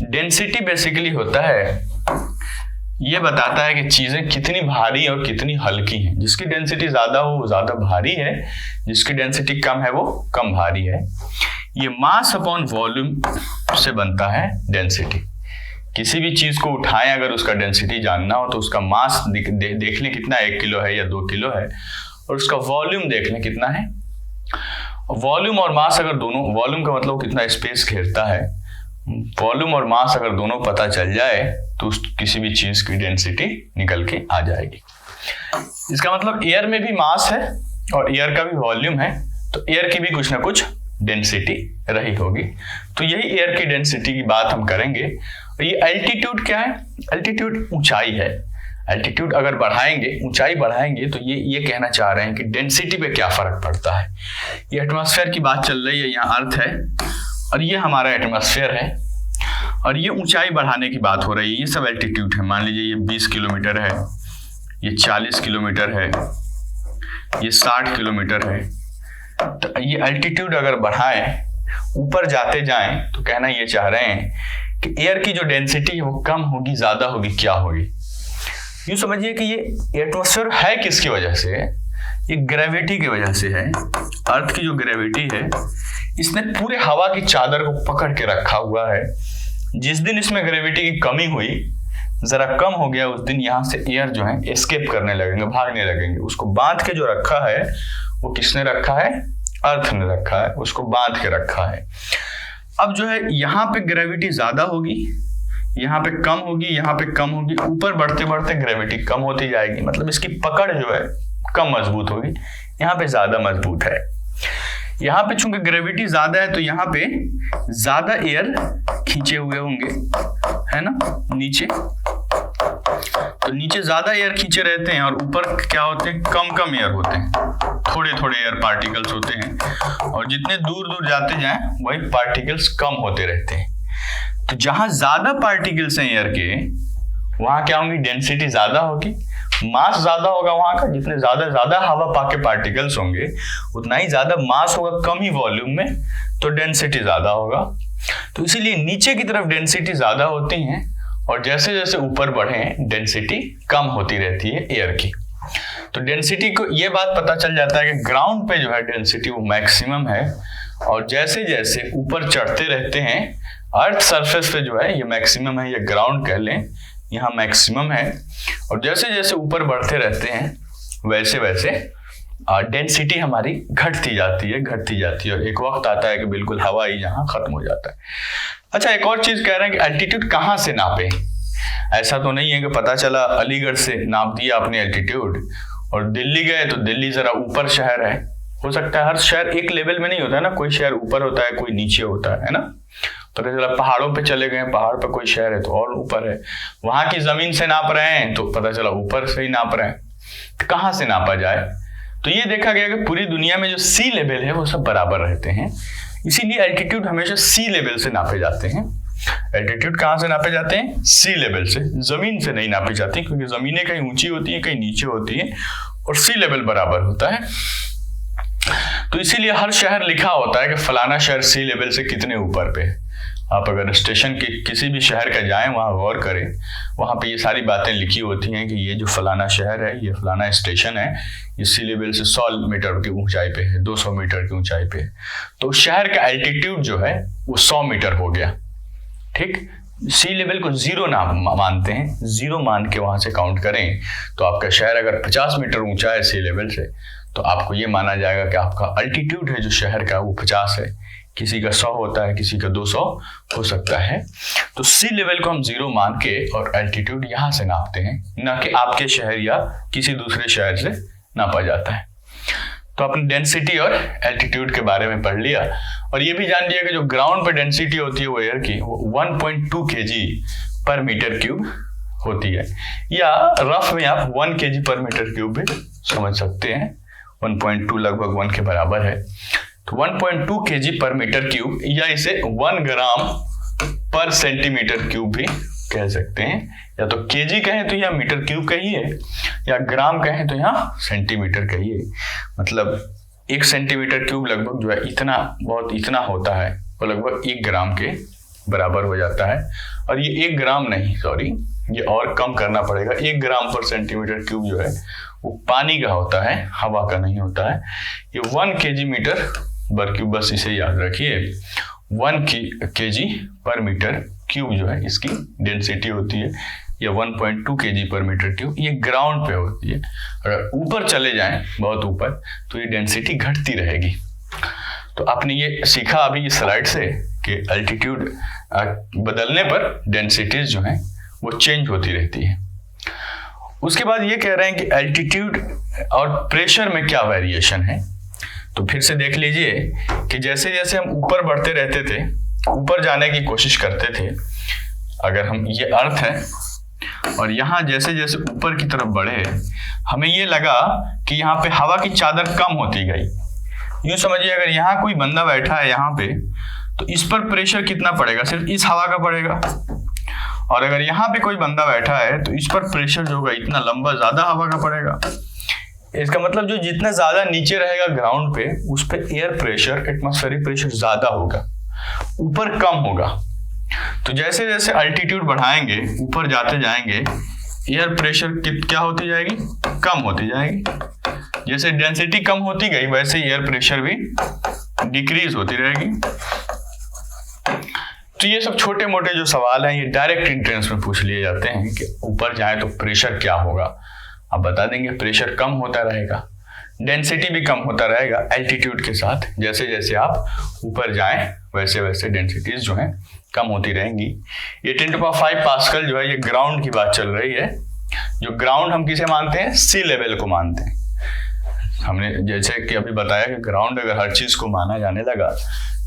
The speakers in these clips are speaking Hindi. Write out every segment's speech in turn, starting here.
डेंसिटी बेसिकली होता है, ये बताता है कि चीजें कितनी भारी और कितनी हल्की हैं। जिसकी डेंसिटी ज्यादा हो वो ज्यादा भारी है, जिसकी डेंसिटी कम है वो कम भारी है। ये मास अपॉन वॉल्यूम से बनता है डेंसिटी। किसी भी चीज को उठाएं, अगर उसका डेंसिटी जानना हो तो उसका मास देख लें कितना 1 किलो है या 2 किलो है, और उसका वॉल्यूम देख लें कितना है। वॉल्यूम और मास अगर दोनों, वॉल्यूम का मतलब कितना स्पेस घेरता है, वॉल्यूम और मास अगर दोनों पता चल जाए तो किसी भी चीज की डेंसिटी निकल के आ जाएगी। इसका मतलब एयर में भी मास है और एयर का भी वॉल्यूम है, तो एयर की भी कुछ ना कुछ डेंसिटी रही होगी। तो यही एयर की डेंसिटी की बात हम करेंगे। और ये एल्टीट्यूड क्या है? एल्टीट्यूड ऊंचाई है। एल्टीट्यूड अगर बढ़ाएंगे, ऊंचाई बढ़ाएंगे, तो ये कहना चाह रहे हैं कि डेंसिटी पे क्या फर्क पड़ता है। ये एटमॉस्फेयर की बात चल रही है, यहाँ अर्थ है और ये हमारा एटमॉस्फेयर है, और ये ऊंचाई बढ़ाने की बात हो रही है। ये सब एल्टीट्यूड है। मान लीजिए ये 20 किलोमीटर है, ये 40 किलोमीटर है, ये 60 किलोमीटर है। तो ये एल्टीट्यूड अगर बढ़ाएं, ऊपर जाते जाएं, तो कहना ये चाह रहे हैं कि एयर की जो डेंसिटी है वो कम होगी, ज्यादा होगी, क्या होगी। यूं समझिए कि ये एटमॉस्फेयर है किसकी वजह से? ये ग्रेविटी की वजह से है। अर्थ की जो ग्रेविटी है, इसने पूरे हवा की चादर को पकड़ के रखा हुआ है। जिस दिन इसमें ग्रेविटी की कमी हुई, जरा कम हो गया, उस दिन यहाँ से एयर जो है एस्केप करने लगेंगे, भागने लगेंगे। उसको बांध के जो रखा है वो किसने रखा है? अर्थ ने रखा है, उसको बांध के रखा है। अब जो है यहाँ पे ग्रेविटी ज्यादा होगी, यहाँ पे कम होगी, यहाँ पे कम होगी, ऊपर बढ़ते बढ़ते ग्रेविटी कम होती जाएगी। मतलब इसकी पकड़ जो है कम मजबूत होगी, यहाँ पे ज्यादा मजबूत है। यहाँ पे चूंकि ग्रेविटी ज्यादा है तो यहाँ पे ज्यादा एयर खींचे हुए होंगे, है ना, नीचे। तो नीचे ज्यादा एयर खींचे रहते हैं और ऊपर क्या होते हैं? कम कम एयर होते हैं, थोड़े थोड़े एयर पार्टिकल्स होते हैं। और जितने दूर दूर जाते जाएं वही पार्टिकल्स कम होते रहते हैं। तो जहां ज्यादा पार्टिकल्स हैं एयर के, वहां क्या होंगी? डेंसिटी ज्यादा होगी, मास ज्यादा होगा वहां का। जितने ज्यादा हवा पाके पार्टिकल्स होंगे उतना ही ज्यादा मास होगा, कम ही वॉल्यूम में, तो डेंसिटी ज्यादा होगा। तो इसीलिए नीचे की तरफ डेंसिटी ज्यादा होती है और जैसे जैसे ऊपर बढ़े डेंसिटी कम होती रहती है एयर की। तो डेंसिटी को ये बात पता चल जाता है कि ग्राउंड पे जो है डेंसिटी वो मैक्सिमम है, और जैसे जैसे ऊपर चढ़ते रहते हैं अर्थ सरफेस पे जो है ये मैक्सिमम है, ये ग्राउंड कह लें, यहाँ मैक्सिमम है। और जैसे जैसे ऊपर बढ़ते रहते हैं वैसे वैसे डेंसिटी हमारी घटती जाती है और एक वक्त आता है कि बिल्कुल हवा ही यहाँ खत्म हो जाता है। अच्छा, एक और चीज कह रहे हैं कि एल्टीट्यूड कहाँ से नापे। ऐसा तो नहीं है कि पता चला अलीगढ़ से नाप दिया अपने एल्टीट्यूड और दिल्ली गए तो दिल्ली जरा ऊपर शहर है। हो सकता है हर शहर एक लेवल में नहीं होता है ना, कोई शहर ऊपर होता है, कोई नीचे होता है ना। पता चला पहाड़ों पे चले गए, पहाड़ पे कोई शहर है तो और ऊपर है, वहां की जमीन से नाप रहे हैं तो पता चला ऊपर से ही नाप रहे हैं। तो कहाँ से नापा जाए? तो ये देखा गया कि पूरी दुनिया में जो सी लेवल है वो सब बराबर रहते हैं, इसीलिए एल्टीट्यूड हमेशा सी लेवल से नापे जाते हैं। एल्टीट्यूड कहाँ से नापे जाते हैं? सी लेवल से, जमीन से नहीं नापी जाती, क्योंकि जमीनें कहीं ऊंची होती है कहीं नीचे होती है और सी लेवल बराबर होता है। तो इसीलिए हर शहर लिखा होता है कि फलाना शहर सी लेवल से कितने ऊपर पे है। आप अगर स्टेशन के किसी भी शहर का जाएं, वहां गौर करें, वहां पे ये सारी बातें लिखी होती हैं कि ये जो फलाना शहर है, ये फलाना स्टेशन है, ये सी लेवल से 100 मीटर की ऊंचाई पे है, 200 मीटर की ऊंचाई पे है। तो शहर का एल्टीट्यूड जो है वो 100 मीटर हो गया। ठीक, सी लेवल को 0 मानते हैं, 0 मान के वहां से काउंट करें तो आपका शहर अगर 50 मीटर ऊंचा है सी लेवल से, तो आपको ये माना जाएगा कि आपका अल्टीट्यूड है जो शहर का वो 50 है। किसी का 100 होता है, किसी का 200 हो सकता है। तो सी लेवल को हम 0 मान के और एल्टीट्यूड यहाँ से नापते हैं, ना कि आपके शहर या किसी दूसरे शहर से नापा जाता है। तो आपने डेंसिटी और एल्टीट्यूड के बारे में पढ़ लिया, और ये भी जान लिया कि जो ग्राउंड पे डेंसिटी होती है वो एयर की, वो 1.2 kg पर मीटर क्यूब होती है, या रफ में आप 1 kg पर मीटर क्यूब भी समझ सकते हैं। 1.2 लगभग 1 के बराबर है, तो 1.2 kg पर मीटर क्यूब, या इसे 1 ग्राम पर सेंटीमीटर क्यूब भी कह सकते हैं। या तो केजी कहें तो यहाँ मीटर क्यूब कहिए, या ग्राम कहें तो यहाँ सेंटीमीटर कहिए। मतलब 1 सेंटीमीटर क्यूब लगभग जो है इतना होता है, वो लगभग 1 ग्राम के बराबर हो जाता है। और ये 1 ग्राम नहीं, सॉरी, ये और कम करना पड़ेगा। 1 ग्राम पर सेंटीमीटर क्यूब जो है वो पानी का होता है, हवा का नहीं होता है। ये 1 kg मीटर बर क्यूब, बस इसे याद रखिए। 1 kg पर मीटर क्यूब जो है इसकी डेंसिटी होती है, या 1.2 kg पर मीटर क्यूब। ये ग्राउंड पे होती है। अगर ऊपर चले जाएं बहुत ऊपर तो ये डेंसिटी घटती रहेगी। तो आपने ये सीखा अभी इस स्लाइड से कि अल्टीट्यूड बदलने पर डेंसिटीज जो हैं वो चेंज होती रहती है। उसके बाद ये कह रहे हैं कि अल्टीट्यूड और प्रेशर में क्या वेरिएशन है। तो फिर से देख लीजिए कि जैसे जैसे हम ऊपर बढ़ते रहते थे, ऊपर जाने की कोशिश करते थे, अगर हम, ये अर्थ है और यहाँ जैसे जैसे ऊपर की तरफ बढ़े, हमें ये लगा कि यहाँ पे हवा की चादर कम होती गई। यूं समझिए अगर यहाँ कोई बंदा बैठा है यहाँ पे, तो इस पर प्रेशर कितना पड़ेगा, सिर्फ इस हवा का पड़ेगा। और अगर यहाँ पे कोई बंदा बैठा है तो इस पर प्रेशर जो होगा इतना लंबा ज्यादा हवा का पड़ेगा। इसका मतलब जो जितना ज्यादा नीचे रहेगा ग्राउंड पे, उस पे एयर प्रेशर, एटमॉस्फेरिक प्रेशर ज्यादा होगा, ऊपर कम होगा। तो जैसे जैसे अल्टीट्यूड बढ़ाएंगे, ऊपर जाते जाएंगे, एयर प्रेशर क्या होती जाएगी, कम होती जाएगी। जैसे डेंसिटी कम होती गई वैसे एयर प्रेशर भी डिक्रीज होती रहेगी। तो ये सब छोटे मोटे जो सवाल हैं ये डायरेक्ट एंट्रेंस में पूछ लिए जाते हैं कि ऊपर जाए तो प्रेशर क्या होगा। आप बता देंगे प्रेशर कम होता रहेगा, डेंसिटी भी कम होता रहेगा एल्टीट्यूड के साथ। जैसे जैसे आप ऊपर जाएं वैसे वैसे डेंसिटीज जो हैं कम होती रहेंगी। ये 10⁵ पास्कल जो है ये ग्राउंड की बात चल रही है। जो ग्राउंड हम किसे मानते हैं, सी लेवल को मानते हैं। हमने जैसे कि अभी बताया कि ग्राउंड अगर हर चीज को माना जाने लगा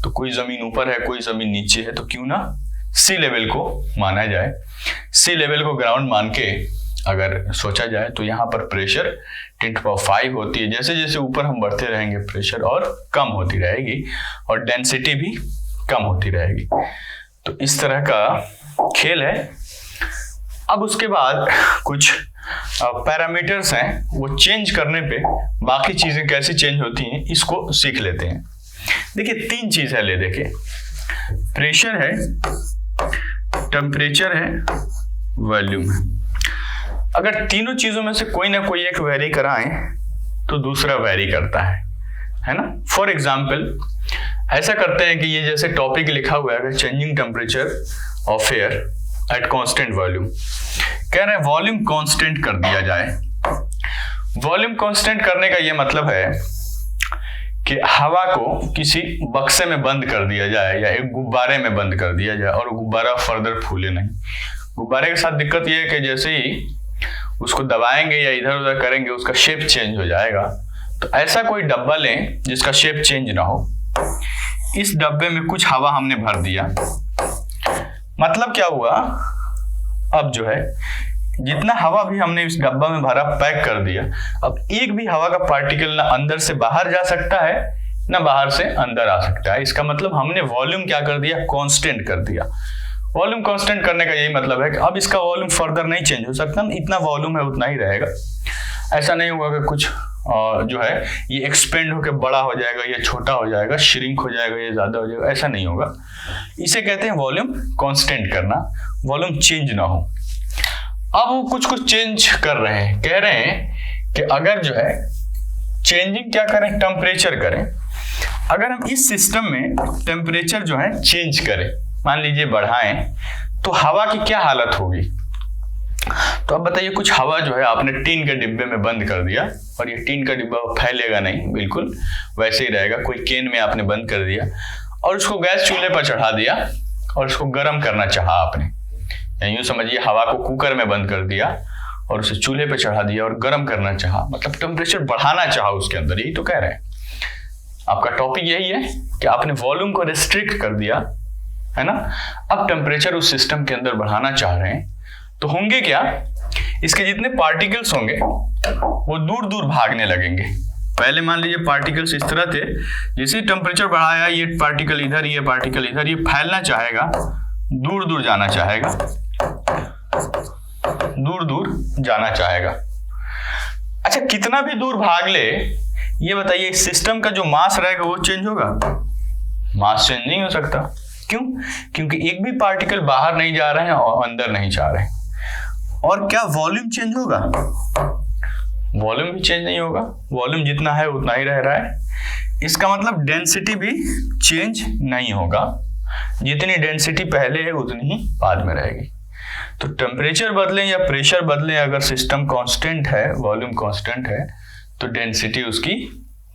तो कोई जमीन ऊपर है कोई जमीन नीचे है, तो क्यों ना सी लेवल को माना जाए। सी लेवल को ग्राउंड मान के अगर सोचा जाए तो यहाँ पर प्रेशर 10⁵ होती है। जैसे जैसे ऊपर हम बढ़ते रहेंगे प्रेशर और कम होती रहेगी और डेंसिटी भी कम होती रहेगी। तो इस तरह का खेल है। अब उसके बाद कुछ पैरामीटर्स हैं, वो चेंज करने पे बाकी चीजें कैसे चेंज होती हैं इसको सीख लेते हैं। देखिए 3 चीज है, ले देखिए, प्रेशर है, टेम्परेचर है, वॉल्यूम है। अगर तीनों चीजों में से कोई ना कोई एक वेरी कराएं तो दूसरा वेरी करता है ना। फॉर एग्जाम्पल ऐसा करते हैं कि ये जैसे टॉपिक लिखा हुआ है, changing temperature of air at constant volume, कह रहे हैं वॉल्यूम कांस्टेंट कर दिया जाए। वॉल्यूम कांस्टेंट करने का ये मतलब है कि हवा को किसी बक्से में बंद कर दिया जाए या एक गुब्बारे में बंद कर दिया जाए और गुब्बारा फर्दर फूले नहीं। गुब्बारे के साथ दिक्कत यह है कि जैसे ही उसको दबाएंगे या इधर उधर करेंगे उसका शेप चेंज हो जाएगा। तो ऐसा कोई डब्बा लें जिसका शेप चेंज ना हो। इस डब्बे में कुछ हवा हमने भर दिया, मतलब क्या हुआ, अब जो है जितना हवा भी हमने इस डब्बा में भरा पैक कर दिया, अब एक भी हवा का पार्टिकल ना अंदर से बाहर जा सकता है ना बाहर से अंदर आ सकता है। इसका मतलब हमने वॉल्यूम क्या कर दिया, कांस्टेंट कर दिया। वॉल्यूम कांस्टेंट करने का यही मतलब है कि अब इसका वॉल्यूम फर्दर नहीं चेंज हो सकता, इतना वॉल्यूम है उतना ही रहेगा। ऐसा नहीं होगा कि कुछ जो है ये एक्सपेंड होकर बड़ा हो जाएगा, ये छोटा हो जाएगा, श्रिंक हो जाएगा, ये ज्यादा हो जाएगा, ऐसा नहीं होगा। इसे कहते हैं वॉल्यूम कांस्टेंट करना, वॉल्यूम चेंज ना हो। अब वो कुछ कुछ चेंज कर रहे हैं, कह रहे हैं कि अगर जो है चेंजिंग क्या करें, टेम्परेचर करें। अगर हम इस सिस्टम में टेम्परेचर जो है चेंज करें, मान लीजिए बढ़ाएं, तो हवा की क्या हालत होगी। तो अब बताइए, कुछ हवा जो है आपने टीन के डिब्बे में बंद कर दिया और ये टीन का डिब्बा फैलेगा नहीं, बिल्कुल वैसे ही रहेगा। कोई केन में आपने बंद कर दिया और उसको गैस चूल्हे पर चढ़ा दिया और उसको गर्म करना चाहा आपने, यूं समझिए हवा को कुकर में बंद कर दिया और उसे चूल्हे पे चढ़ा दिया और गर्म करना चाहा, मतलब टेम्परेचर बढ़ाना चाहा उसके अंदर। यही तो कह रहे हैं, आपका टॉपिक यही है कि आपने वॉल्यूम को रिस्ट्रिक्ट कर दिया है ना। अब टेम्परेचर उस सिस्टम के अंदर बढ़ाना चाह रहे हैं, तो होंगे क्या, इसके जितने पार्टिकल्स होंगे वो दूर दूर भागने लगेंगे। पहले मान लीजिए पार्टिकल्स इस तरह थे, जैसे टेम्परेचर बढ़ाया ये पार्टिकल इधर, ये पार्टिकल इधर, ये फैलना चाहेगा, दूर दूर जाना चाहेगा, दूर दूर जाना चाहेगा। अच्छा, कितना भी दूर भाग ले, ये बताइए सिस्टम का जो मास रहेगा वो चेंज होगा? मास चेंज नहीं हो सकता। क्यों? क्योंकि एक भी पार्टिकल बाहर नहीं जा रहे हैं और अंदर नहीं जा रहे हैं। और क्या वॉल्यूम चेंज होगा? वॉल्यूम भी चेंज नहीं होगा। वॉल्यूम जितना है उतना ही रह रहा है। इसका मतलब डेंसिटी भी चेंज नहीं होगा। जितनी डेंसिटी पहले है उतनी ही बाद में रहेगी। तो टेम्परेचर बदलें या प्रेशर बदलें, अगर सिस्टम कांस्टेंट है, वॉल्यूम कांस्टेंट है, तो डेंसिटी उसकी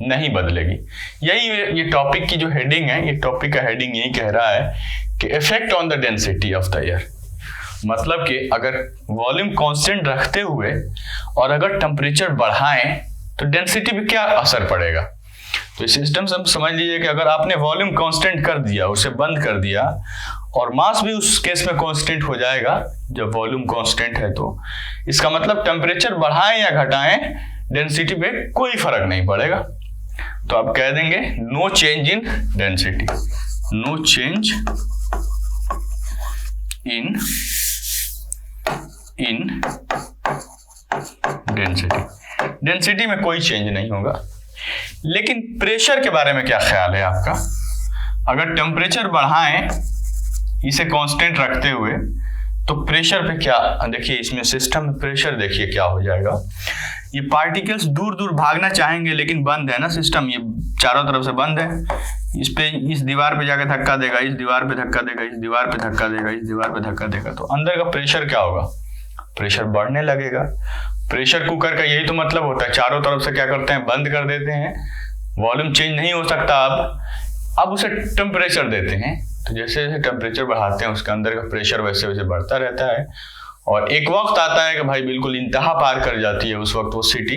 नहीं बदलेगी। यही ये टॉपिक की जो हेडिंग है, ये टॉपिक का हेडिंग यही कह रहा है कि effect on the density of the air. मतलब कि अगर वॉल्यूम कांस्टेंट रखते हुए और अगर टेम्परेचर बढ़ाएं तो डेंसिटी पे क्या असर पड़ेगा। तो इस सिस्टम से हम समझ लीजिए कि अगर आपने वॉल्यूम कांस्टेंट कर दिया, उसे बंद कर दिया, और मास भी उस केस में कांस्टेंट हो जाएगा जब वॉल्यूम कांस्टेंट है, तो इसका मतलब टेम्परेचर बढ़ाएं या घटाएं डेंसिटी पे कोई फर्क नहीं पड़ेगा। तो आप कह देंगे no change in density, no change in density में कोई चेंज नहीं होगा। लेकिन प्रेशर के बारे में क्या ख्याल है आपका? अगर टेम्परेचर बढ़ाएं इसे कांस्टेंट रखते हुए, तो प्रेशर पे क्या, देखिए इसमें सिस्टम में प्रेशर देखिए क्या हो जाएगा। ये पार्टिकल्स दूर दूर भागना चाहेंगे लेकिन बंद है ना सिस्टम, ये चारों तरफ से बंद है। इस पे, इस दीवार पे जाके धक्का देगा, इस दीवार पे धक्का देगा, इस दीवार पे धक्का देगा, इस दीवार पे धक्का देगा, तो अंदर का प्रेशर क्या होगा? प्रेशर बढ़ने लगेगा। प्रेशर कुकर का यही तो मतलब होता है, चारों तरफ से क्या करते हैं, बंद कर देते हैं। वॉल्यूम चेंज नहीं हो सकता अब उसे टेम्परेचर देते हैं। तो जैसे जैसे टेम्परेचर बढ़ाते हैं उसके अंदर का प्रेशर वैसे वैसे बढ़ता रहता है। और एक वक्त आता है कि भाई बिल्कुल इंतहा पार कर जाती है, उस वक्त वो सिटी,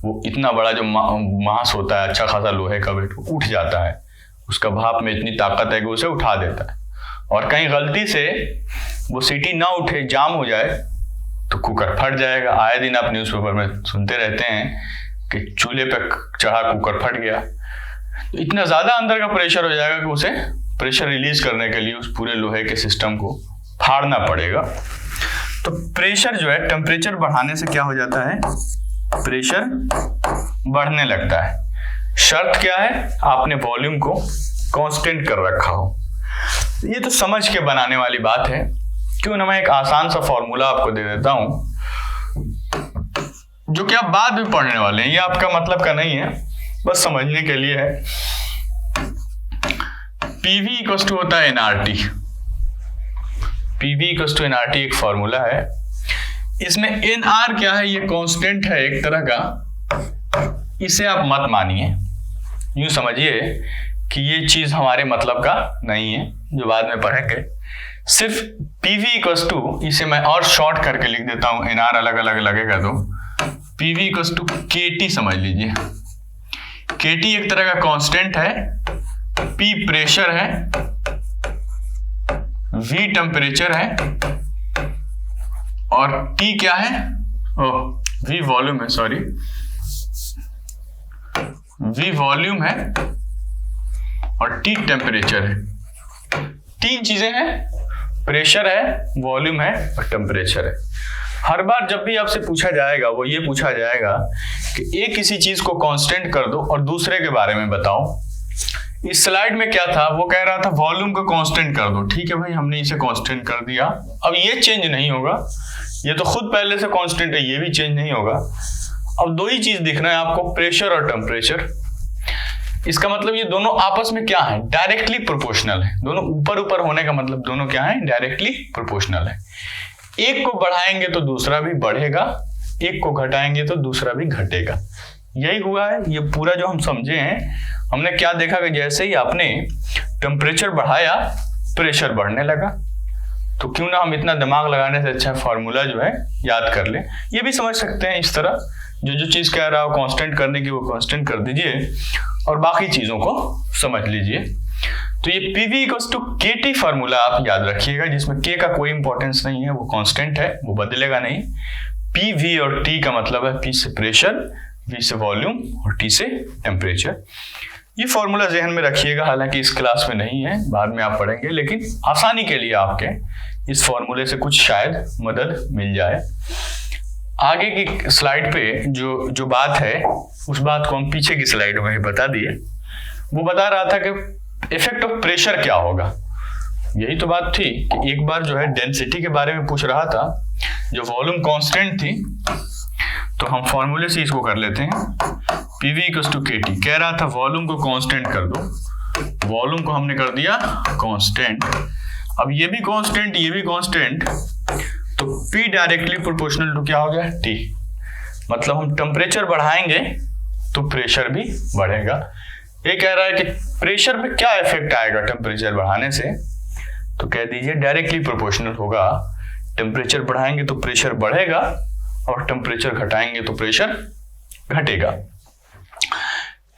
वो इतना बड़ा जो मास होता है, अच्छा खासा लोहे का वेट, उठ जाता है। उसका भाप में इतनी ताकत है कि उसे उठा देता है। और कहीं गलती से वो सिटी ना उठे, जाम हो जाए, तो कुकर फट जाएगा। आए दिन आप न्यूज़पेपर में सुनते रहते हैं कि चूल्हे पे चढ़ा कुकर फट गया। तो इतना ज़्यादा अंदर का प्रेशर हो जाएगा कि उसे प्रेशर रिलीज करने के लिए उस पूरे लोहे के सिस्टम को फाड़ना पड़ेगा। तो प्रेशर जो है टेम्परेचर बढ़ाने से क्या हो जाता है, प्रेशर बढ़ने लगता है। शर्त क्या है, आपने वॉल्यूम को कांस्टेंट कर रखा हो। ये तो समझ के बनाने वाली बात है। क्यों ना मैं एक आसान सा फॉर्मूला आपको दे देता हूं जो कि आप बाद में पढ़ने वाले हैं, ये आपका मतलब का नहीं है, बस समझने के लिए है। PV इक्वल्स टू होता है nRT। PV equals to nRT एक फॉर्मूला है। इसमें nR क्या है, ये कांस्टेंट है एक तरह का, इसे आप मत मानिए। यूं समझिए कि ये चीज हमारे मतलब का नहीं है, जो बाद में पढ़ेंगे। सिर्फ PV इक्वल्स टू, इसे मैं और शॉर्ट करके लिख देता हूं, nR अलग अलग लगेगा तो PV इक्वल्स टू KT समझ लीजिए। KT एक तरह का कांस्टेंट है, P प्रेशर है, V टेम्परेचर है, और T क्या है, V वॉल्यूम है, सॉरी, V वॉल्यूम है और T टेम्परेचर है। तीन चीजें हैं, प्रेशर है, वॉल्यूम है और टेम्परेचर है। हर बार जब भी आपसे पूछा जाएगा वो ये पूछा जाएगा कि एक किसी चीज को कांस्टेंट कर दो और दूसरे के बारे में बताओ। इस स्लाइड में क्या था, वो कह रहा था वॉल्यूम को कांस्टेंट कर दो। ठीक है भाई, हमने इसे कांस्टेंट कर दिया, अब ये चेंज नहीं होगा, ये तो खुद पहले से कांस्टेंट है, ये भी चेंज नहीं होगा। अब दो ही चीज दिखना है आपको, प्रेशर और टेम्परेचर। इसका मतलब ये दोनों आपस में क्या है, डायरेक्टली प्रोपोर्शनल है। दोनों ऊपर ऊपर होने का मतलब दोनों क्या है, डायरेक्टली प्रोपोर्शनल है। एक को बढ़ाएंगे तो दूसरा भी बढ़ेगा, एक को घटाएंगे तो दूसरा भी घटेगा। यही हुआ है। ये पूरा जो हम समझे हैं, हमने क्या देखा कि जैसे ही आपने टेम्परेचर बढ़ाया प्रेशर बढ़ने लगा। तो क्यों ना हम इतना दिमाग लगाने से अच्छा फॉर्मूला जो है याद कर लें। ये भी समझ सकते हैं इस तरह, जो चीज कह रहा हो कांस्टेंट करने की वो कांस्टेंट कर दीजिए और बाकी चीजों को समझ लीजिए। तो ये PV equals to KT formula आप याद रखिएगा, जिसमें K का कोई इंपॉर्टेंस नहीं है, वो कांस्टेंट है, वो बदलेगा नहीं। PV और T का मतलब है P से प्रेशर, V से वॉल्यूम और T से टेम्परेचर। ये फॉर्मूला जहन में रखिएगा, हालांकि इस क्लास में नहीं है, बाद में आप पढ़ेंगे, लेकिन आसानी के लिए आपके इस फॉर्मूले से कुछ शायद मदद मिल जाए। आगे की स्लाइड पे जो बात है उस बात को हम पीछे की स्लाइड में ही बता दिए। वो बता रहा था कि इफेक्ट ऑफ प्रेशर क्या होगा। यही तो बात थी कि एक बार जो है डेंसिटी के बारे में पूछ रहा था, जो वॉल्यूम कांस्टेंट थी, तो हम फॉर्मूले से इसको कर लेते हैं। PV = KT कह रहा था वॉल्यूम को कांस्टेंट कर दो, वॉल्यूम को हमने कर दिया कांस्टेंट। अब ये भी कांस्टेंट, ये भी कांस्टेंट, तो P डायरेक्टली प्रोपोर्शनल टू क्या हो गया, T। मतलब हम टेम्परेचर बढ़ाएंगे तो प्रेशर भी बढ़ेगा। ये कह रहा है कि प्रेशर पे क्या इफेक्ट आएगा टेम्परेचर बढ़ाने से, तो कह दीजिए डायरेक्टली प्रोपोर्शनल होगा। टेम्परेचर बढ़ाएंगे तो प्रेशर बढ़ेगा और टेम्परेचर घटाएंगे तो प्रेशर घटेगा।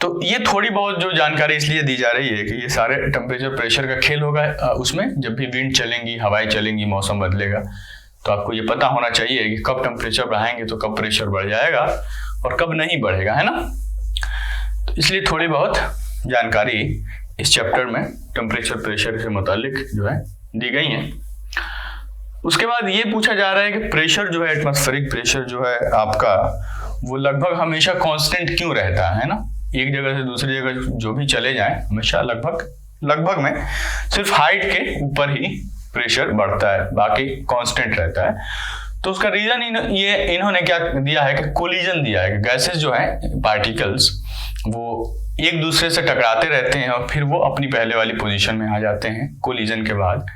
तो ये थोड़ी बहुत जो जानकारी इसलिए दी जा रही है कि ये सारे टेम्परेचर प्रेशर का खेल होगा उसमें। जब भी विंड चलेंगी, हवाएं चलेंगी, मौसम बदलेगा, तो आपको ये पता होना चाहिए कि कब टेम्परेचर बढ़ाएंगे तो कब प्रेशर बढ़ जाएगा और कब नहीं बढ़ेगा, है ना। तो इसलिए थोड़ी बहुत जानकारी इस चैप्टर में टेम्परेचर प्रेशर से मुतालिक जो है दी गई है। उसके बाद ये पूछा जा रहा है कि प्रेशर जो है, एटमॉस्फेरिक प्रेशर जो है आपका, वो लगभग हमेशा कांस्टेंट क्यों रहता है ना। एक जगह से दूसरी जगह जो भी चले जाएं, हमेशा लगभग में सिर्फ हाइट के ऊपर ही प्रेशर बढ़ता है, बाकी कांस्टेंट रहता है। तो उसका रीजन इन्होंने क्या दिया है कि कोलिजन दिया है कि गैसेस जो है, पार्टिकल्स, वो एक दूसरे से टकराते रहते हैं और फिर वो अपनी पहले वाली पोजीशन में आ जाते हैं कोलिजन के बाद।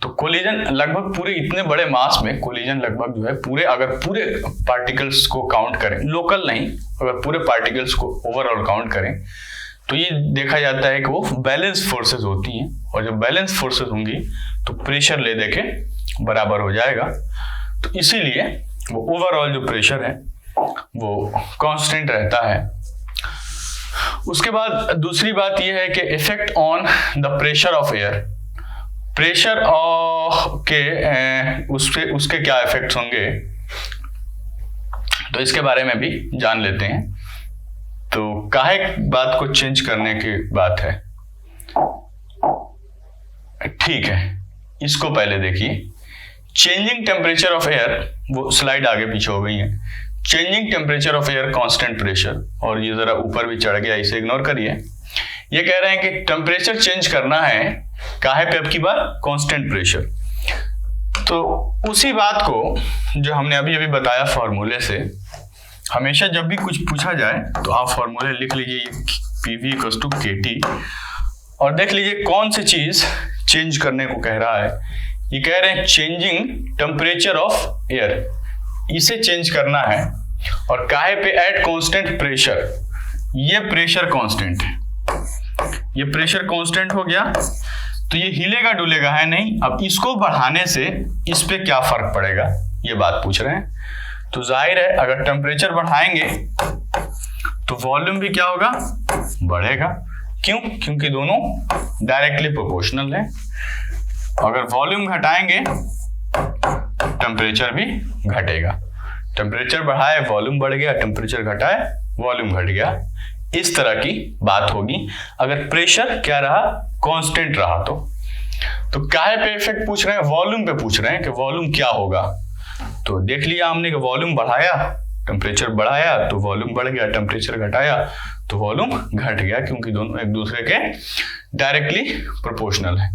तो कोलिजन लगभग पूरे इतने बड़े मास में कोलिजन लगभग जो है अगर पूरे पार्टिकल्स को काउंट करें, लोकल नहीं, अगर पूरे पार्टिकल्स को ओवरऑल काउंट करें, तो ये देखा जाता है कि वो बैलेंस फोर्सेस होती हैं, और जब बैलेंस फोर्सेस होंगी तो प्रेशर ले दे के बराबर हो जाएगा। तो इसीलिए वो ओवरऑल जो प्रेशर है वो कांस्टेंट रहता है। उसके बाद दूसरी बात यह है कि effect on the pressure of air, pressure के उसके क्या इफेक्ट्स होंगे, तो इसके बारे में भी जान लेते हैं। तो काहे बात को चेंज करने की बात है, ठीक है, इसको पहले देखिए। चेंजिंग टेम्परेचर ऑफ एयर, वो स्लाइड आगे पीछे हो गई है। Changing temperature of air constant pressure, और ये जरा ऊपर भी चढ़ गया, इसे इग्नोर करिए। ये कह रहे हैं कि टेम्परेचर चेंज करना है काहे पे, अब की बार कांस्टेंट प्रेशर। तो उसी बात को जो हमने अभी बताया फॉर्मूले से, हमेशा जब भी कुछ पूछा जाए तो आप फॉर्मूले लिख लीजिए, PV = KT, और देख लीजिए कौन सी चीज चेंज करने को कह रहा है। ये कह रहे हैं चेंजिंग टेम्परेचर ऑफ एयर, इसे चेंज करना है, और काहे पे, एट कांस्टेंट प्रेशर। ये प्रेशर कांस्टेंट है, ये प्रेशर कांस्टेंट हो गया, तो ये हिलेगा डुलेगा है नहीं। अब इसको बढ़ाने से इस पे क्या फर्क पड़ेगा, ये बात पूछ रहे हैं। तो जाहिर है अगर टेम्परेचर बढ़ाएंगे तो वॉल्यूम भी क्या होगा, बढ़ेगा। क्यों? क्योंकि दोनों डायरेक्टली प्रोपोर्शनल है। अगर वॉल्यूम घटाएंगे टेम्परेचर भी घटेगा। टेम्परेचर बढ़ाए वॉल्यूम बढ़ गया, टेम्परेचर घटाए वॉल्यूम घट गया, इस तरह की बात होगी। अगर प्रेशर क्या रहा, कांस्टेंट रहा, तो काहे पे इफेक्ट पूछ रहे हैं, वॉल्यूम पे पूछ रहे हैं कि वॉल्यूम क्या होगा। तो देख लिया हमने कि वॉल्यूम बढ़ाया, टेम्परेचर बढ़ाया तो वॉल्यूम बढ़ गया, टेम्परेचर घटाया तो वॉल्यूम घट गया, क्योंकि दोनों एक दूसरे के डायरेक्टली प्रोपोर्शनल है।